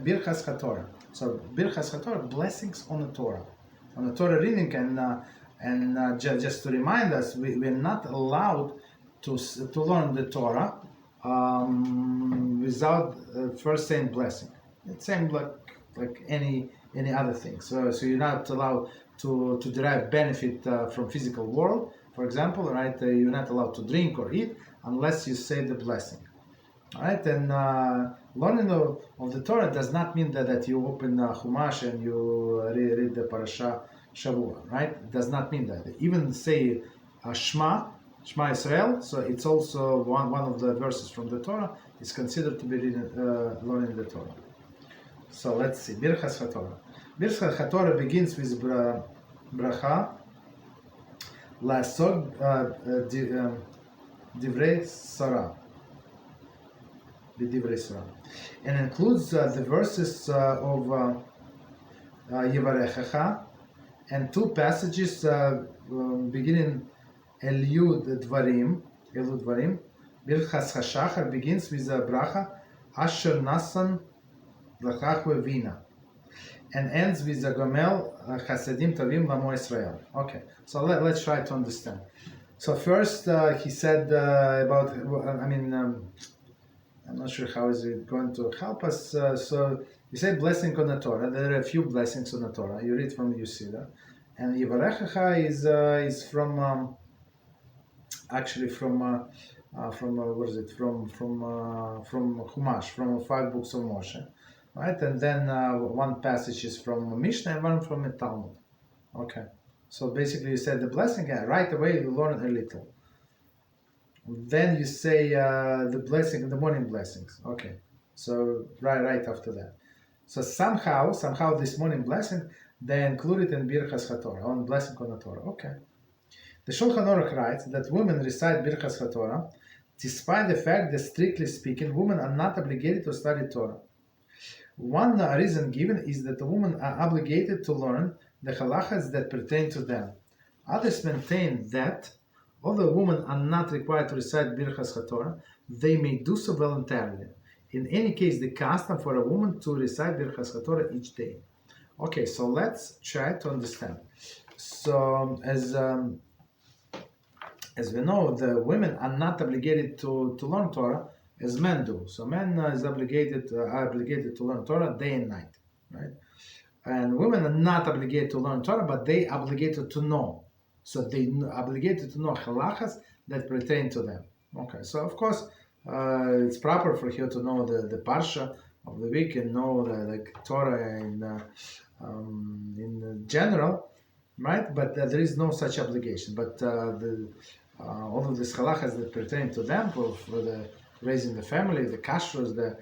Birchos HaTorah. So Birchos HaTorah, blessings on the Torah. On the Torah reading, and just to remind us, we're not allowed to learn the Torah without first saying blessing. It's same like any other thing. So you're not allowed to derive benefit from physical world, for example, right? You're not allowed to drink or eat unless you say the blessing. All right, and learning of the Torah does not mean that you open Chumash and you read the parasha Shavua, right? It does not mean that. Even say Shema Israel, so it's also one of the verses from the Torah is considered to be learning the Torah. So let's see, Birchos HaTorah. Birchos HaTorah begins with bracha la'asog divrei Sarah. And includes the verses of Yevarechecha and two passages beginning Eliyud Dvarim. Birchas HaShachar begins with a bracha Asher Nasan L'chachve Vina and ends with a Gomel Chasadim Tovim Lamo Israel. Okay, so let's try to understand. So first he said about, I'm not sure how is it going to help us. So you said blessing on the Torah. There are a few blessings on the Torah. You read from Yusida, and Yivarechecha is from actually from what is it? From Chumash, from 5 books of Moshe, right? And then one passage is from Mishnah and one from the Talmud. Okay, so basically you said the blessing. Yeah, right away you learn a little. Then you say the blessing, the morning blessings. Okay, so right after that. So somehow this morning blessing they included in Birchos HaTorah, on blessing on the Torah. Okay. The Shulchan Aruch writes that women recite Birchos HaTorah, despite the fact that strictly speaking, women are not obligated to study Torah. One reason given is that the women are obligated to learn the halachas that pertain to them. Others maintain that although women are not required to recite Birchos HaTorah, they may do so voluntarily. In any case, the custom for a woman to recite Birchos HaTorah each day. Okay, so let's try to understand. So, as we know, the women are not obligated to learn Torah as men do. So men are obligated to learn Torah day and night, right? And women are not obligated to learn Torah, but they are obligated to know. So they obligated to know halachas that pertain to them. Okay, so of course it's proper for her to know the parsha of the week and know the Torah in general, right? But there is no such obligation. But all of these halachas that pertain to them for the raising the family, the kashrus, the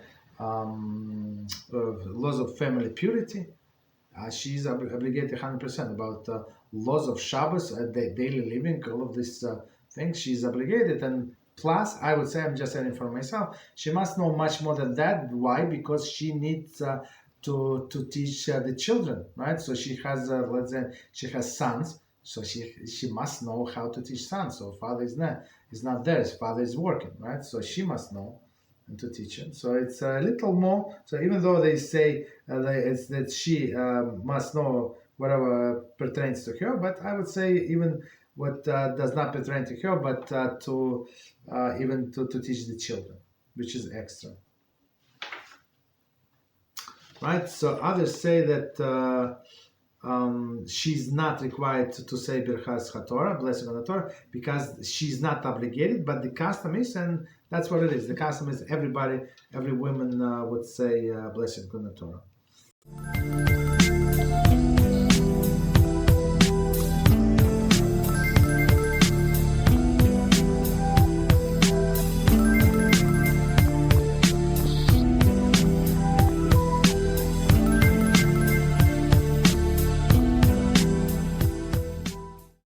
laws of family purity, she is obligated 100% about laws of Shabbos, daily living, all of these things. She is obligated, and plus, I would say, I'm just saying for myself, she must know much more than that. Why? Because she needs to teach the children, right? So she has, let's say, she has sons, so she must know how to teach sons. So father is not there. His father is working, right? So she must know and to teach it. So it's a little more. So even though they say it's that she must know whatever pertains to her, but I would say even what does not pertain to her, but to teach the children, which is extra. Right. So others say that she's not required to say Birchos HaTorah, blessing on the Torah, because she's not obligated, but the custom is, and that's what it is. The custom is every woman would say blessing on the Torah.